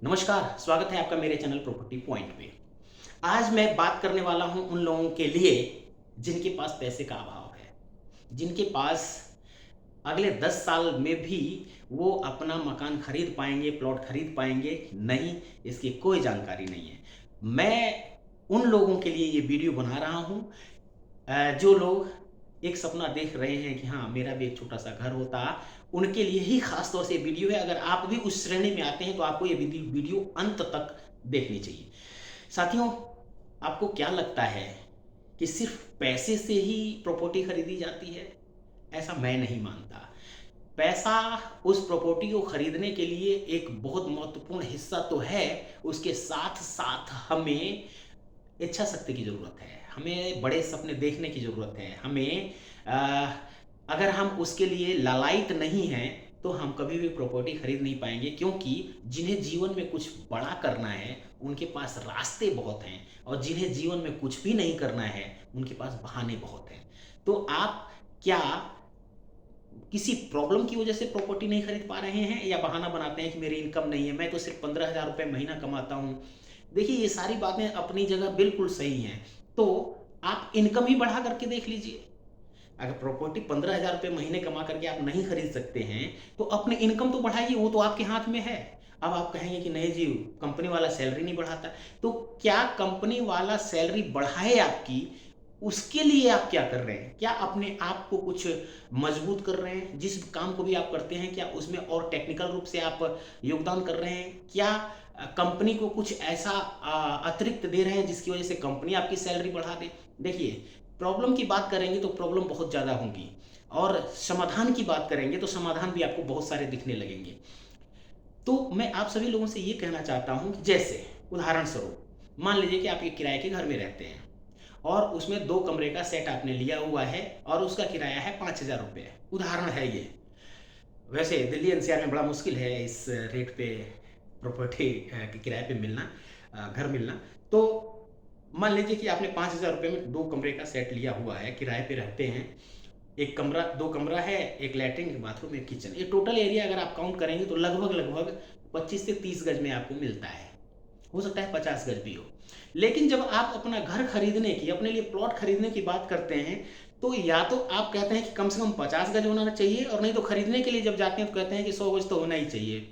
नमस्कार, स्वागत है आपका मेरे चैनल प्रॉपर्टी पॉइंट पे। आज मैं बात करने वाला हूं उन लोगों के लिए जिनके पास पैसे का अभाव है, जिनके पास अगले 10 साल में भी वो अपना मकान खरीद पाएंगे, प्लॉट खरीद पाएंगे नहीं, इसकी कोई जानकारी नहीं है। मैं उन लोगों के लिए ये वीडियो बना रहा हूं जो लोग एक सपना देख रहे हैं कि हाँ, मेरा भी एक छोटा-सा घर होता, उनके लिए ही ख़ास तौर से ये वीडियो है। अगर आप भी उस श्रेणी में आते हैं, तो आपको ये वीडियो अंत तक देखनी चाहिए। साथियों, आपको क्या लगता है कि सिर्फ़ पैसे से ही प्रॉपर्टी खरीदी जाती है? ऐसा मैं नहीं मानता। पैसा उस प्रॉपर्टी को खरीदने के लिए एक बहुत महत्वपूर्ण हिस्सा तो है, उसके साथ-साथ हमें इच्छा शक्ति की ज़रूरत है, हमें बड़े सपने देखने की ज़रूरत है, हमें अगर हम उसके लिए लालायित नहीं हैं, तो हम कभी भी प्रॉपर्टी खरीद नहीं पाएँगे क्योंकि जिन्हें जीवन में कुछ बड़ा करना है, उनके पास रास्ते बहुत हैं और जिन्हें जीवन में कुछ भी नहीं करना है, उनके पास बहाने बहुत हैं। तो आप क्या किसी प्रॉब्लम की वजह से प्रॉपर्टी नहीं खरीद पा रहे हैं या बहाना बनाते हैं कि मेरी इनकम नहीं है, मैं तो सिर्फ़ 15,000 रुपए महीना कमाता हूँ। देखिए, ये सारी बातें अपनी जगह बिल्कुल सही हैं। तो आप इनकम ही बढ़ा करके देख लीजिए। अगर प्रॉपर्टी 15,000 रुपए महीने कमा करके आप नहीं खरीद सकते हैं, तो अपनी इनकम तो बढ़ाइए, वो तो आपके हाथ में है। अब आप कहेंगे कि नहीं जी, कंपनी वाला सैलरी नहीं बढ़ाता। तो क्या कंपनी वाला सैलरी बढ़ाए आपकी, उसके लिए आप क्या कर रहे हैं? क्या अपने आप को कुछ मजबूत कर रहे हैं? जिस काम को भी आप करते हैं, क्या उसमें और टेक्निकल रूप से आप योगदान कर रहे हैं? क्या कंपनी को कुछ ऐसा अतिरिक्त दे रहे हैं जिसकी वजह से कंपनी आपकी सैलरी बढ़ा दे? देखिए, प्रॉब्लम की बात करेंगे तो प्रॉब्लम बहुत ज़्यादा होंगी और समाधान की बात करेंगे तो समाधान भी आपको बहुत सारे दिखने लगेंगे। तो मैं आप सभी लोगों से ये कहना चाहता हूँ कि जैसे उदाहरण स्वरूप मान लीजिए कि आप एक किराए के घर में रहते हैं और उसमें 2 कमरे का सेट आपने लिया हुआ है और उसका किराया है 5,000 रुपए। उदाहरण है ये। वैसे दिल्ली एनसीआर में बड़ा मुश्किल है इस रेट पे प्रॉपर्टी के किराए पे मिलना, घर मिलना। तो मान लीजिए कि आपने 5,000 रुपए में 2 कमरे का सेट लिया हुआ है, किराए पे रहते हैं। 1 कमरा 2 कमरा है, 1 लैट्रिन, 1 बाथरूम, 1 किचन। ये टोटल एरिया अगर आप काउंट करेंगे तो लगभग-लगभग 25 से 30 गज में आपको मिलता है। हो सकता है 50 गज भी हो। लेकिन जब आप अपना घर खरीदने की, अपने लिए प्लॉट खरीदने की बात करते हैं, तो या तो आप कहते हैं कि कम से कम 50 गज होना चाहिए और नहीं तो खरीदने के लिए जब जाते हैं तो कहते हैं कि 100 गज तो होना ही चाहिए।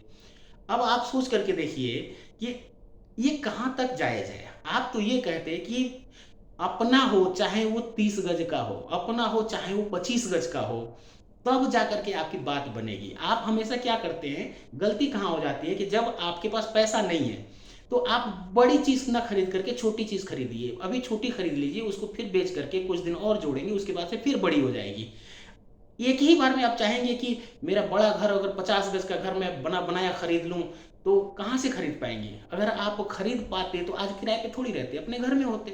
अब आप सोच करके देखिए कि ये कहाँ तक जायज़ है? आप तो ये कहते हैं कि अपना हो चाहे वो 30 गज का हो, अपना हो चाहे वो 25 गज का हो, तब जाकर के आपकी बात बनेगी। आप हमेशा क्या करते हैं, गलती कहाँ हो जाती है कि जब आपके पास पैसा नहीं है, तो आप बड़ी चीज़ ना खरीद करके छोटी चीज़ खरीदिए। अभी छोटी खरीद लीजिए, उसको फिर बेच करके कुछ दिन और जोड़ेंगे, उसके बाद से फिर बड़ी हो जाएगी। एक ही बार में आप चाहेंगे कि मेरा बड़ा घर अगर 50 गज का घर मैं बनाया खरीद लूँ, तो कहाँ से खरीद पाएँगे? अगर आप खरीद पाते तो आज किराए पे थोड़ी रहते, अपने घर में होते।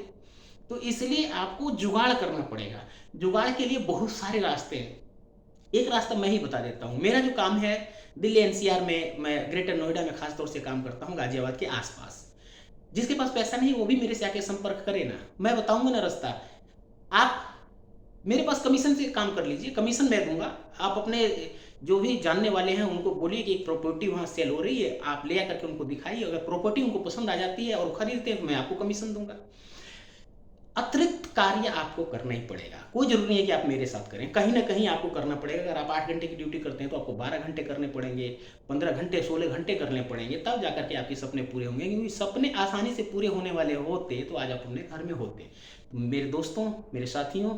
तो इसलिए आपको जुगाड़ करना पड़ेगा। जुगाड़ के लिए बहुत सारे रास्ते हैं। एक रास्ता मैं ही बता देता हूँ। मेरा जो काम है दिल्ली एनसीआर में, मैं ग्रेटर नोएडा में ख़ास तौर से काम करता हूँ, गाज़ियाबाद के आस-पास। जिसके पास पैसा नहीं है वो भी मेरे से आके संपर्क करे ना, मैं बताऊँगा ना रास्ता। आप मेरे पास कमीशन से काम कर लीजिए, कमीशन मैं दूँगा। आप अपने जो भी जानने वाले हैं उनको बोलिए कि एक प्रॉपर्टी वहाँ सेल हो रही है, आप ले आकर के उनको दिखाइए। अगर प्रॉपर्टी उनको पसंद आ जाती है और वो खरीदते हैं तो मैं आपको कमीशन दूँगा। अतिरिक्त कार्य आपको करना ही पड़ेगा। कोई ज़रूरी नहीं है कि आप मेरे साथ करें, कहीं न कहीं आपको करना पड़ेगा। अगर आप 8 घंटे की ड्यूटी करते हैं तो आपको 12 घंटे करने पड़ेंगे, 15 घंटे, 16 घंटे करने पड़ेंगे, तब जाकर के आपके सपने पूरे होंगे। क्योंकि सपने आसानी से पूरे होने वाले होते तो आज आप अपने घर में होते। तो मेरे दोस्तों, मेरे साथियों,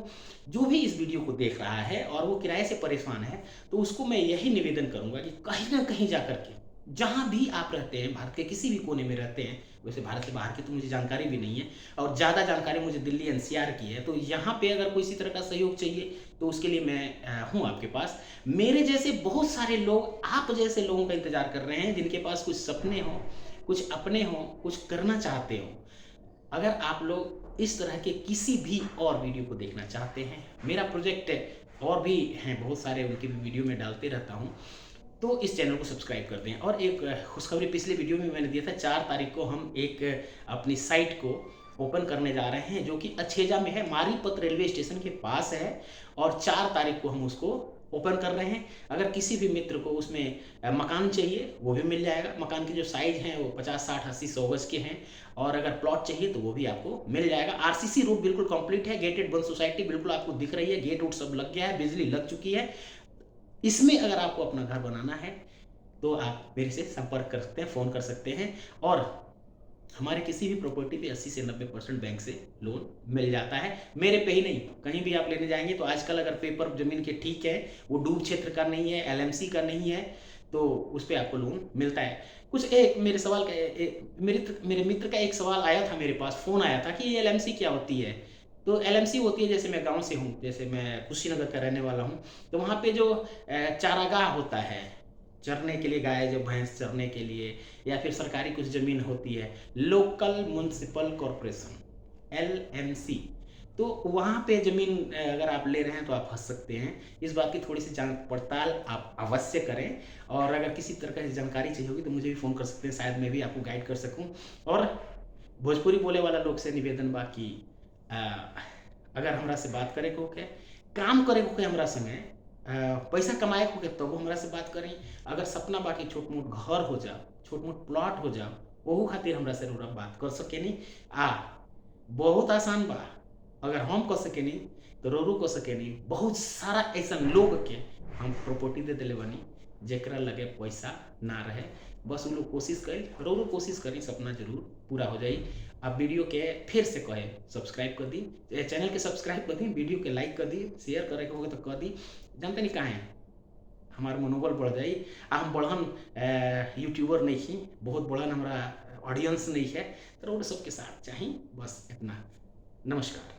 जो भी इस वीडियो को देख रहा है और वो किराए से परेशान है, तो उसको मैं यही निवेदन करूँगा कि कहीं न कहीं जाकर के, जहाँ भी आप रहते हैं, भारत के किसी भी कोने में रहते हैं, वैसे भारत से बाहर की तो मुझे जानकारी भी नहीं है और ज़्यादा जानकारी मुझे दिल्ली एनसीआर की है, तो यहाँ पे अगर कोई इसी तरह का सहयोग चाहिए तो उसके लिए मैं हूँ आपके पास। मेरे जैसे बहुत सारे लोग, आप जैसे लोगों का इंतज़ार कर रहे हैं जिनके पास कुछ सपने हों, कुछ अपने हों, कुछ करना चाहते हों। अगर आप लोग इस तरह के किसी भी और वीडियो को देखना चाहते हैं, मेरा प्रोजेक्ट और भी हैं बहुत सारे, उनकी भी वीडियो मैं डालते रहता हूँ, तो इस चैनल को सब्सक्राइब कर दें। और एक खुशखबरी पिछले वीडियो में मैंने दिया था, 4 तारीख को हम एक अपनी साइट को ओपन करने जा रहे हैं जो कि अछेजा में है, मारीपत रेलवे स्टेशन के पास है और 4 तारीख को हम उसको ओपन कर रहे हैं। अगर किसी भी मित्र को उसमें मकान चाहिए वो भी मिल जाएगा। मकान की जो साइज़ हैं वो 50, 60, 80, 100 गज के हैं और अगर प्लॉट चाहिए तो वो भी आपको मिल जाएगा। आरसीसी रूट बिल्कुल कंप्लीट है, गेटेड वन सोसाइटी बिल्कुल आपको दिख रही है, गेट वूट सब लग गया है, बिजली लग चुकी है। इसमें अगर आपको अपना घर बनाना है तो आप मेरे से संपर्क कर सकते हैं, फ़ोन कर सकते हैं और हमारे किसी भी प्रॉपर्टी पे 80 से 90% बैंक से लोन मिल जाता है। मेरे पे ही नहीं, कहीं भी आप लेने जाएँगे तो आजकल अगर पेपर ज़मीन के ठीक है, वो डूब क्षेत्र का नहीं है, एलएमसी का नहीं है, तो उस पे आपको लोन मिलता है। कुछ एक मेरे सवाल का मेरे मित्र का एक सवाल आया था मेरे पास, फ़ोन आया था कि ये एलएमसी क्या होती है? तो एलएमसी होती है, जैसे मैं गाँव से हूँ, जैसे मैं कुशीनगर का रहने वाला हूँ, तो वहाँ पे जो चारागाह होता है, चरने के लिए गाय, जो भैंस चरने के लिए या फिर सरकारी कुछ ज़मीन होती है, लोकल म्युनिसिपल कॉर्पोरेशन एलएमसी, तो वहाँ पे ज़मीन अगर आप ले रहे हैं तो आप फँस सकते हैं। इस बात की थोड़ी सी जांच पड़ताल आप अवश्य करें और अगर किसी तरह की जानकारी चाहिए होगी तो मुझे भी फ़ोन कर सकते हैं, शायद मैं भी आपको गाइड कर सकूँ। और भोजपुरी बोले वाला लोग से निवेदन बा कि अ, अगर हमरा से बात करे के होके, काम करे के होके हमरा संगे, पैसा कमाए के होके तबो हमरा से बात करी। अगर सपना बा कि छोट मोट घर हो जाओ, छोट मोट प्लॉट हो जाओ, ओहू खातिर हमरा से रउरा बात कर सकेनी। बहुत आसान बा, अगर हम कर सकेनी तो रउरो कर सकेनी। बहुत सारा ऐसन लोग के हम प्रॉपर्टी दे देले बानी जेकरा लगे पैसा ना रहे, बस उ लोग कोशिश करी, रउरो कोशिश करी, सपना ज़रूर पूरा हो जाई। आप वीडियो के फिर से कहे सब्सक्राइब कर दी, चैनल के सब्सक्राइब कर दी, वीडियो के लाइक कर दी, शेयर करे के होगे तो कर दी। जानते नहीं काहे हमार मनोबल बढ़ जाई। हम बड़हन यूट्यूबर नहीं ही, बहुत बड़हन हमारा ऑडियंस नहीं है, तो रउरो सबके साथ चाही बस इतना। नमस्कार।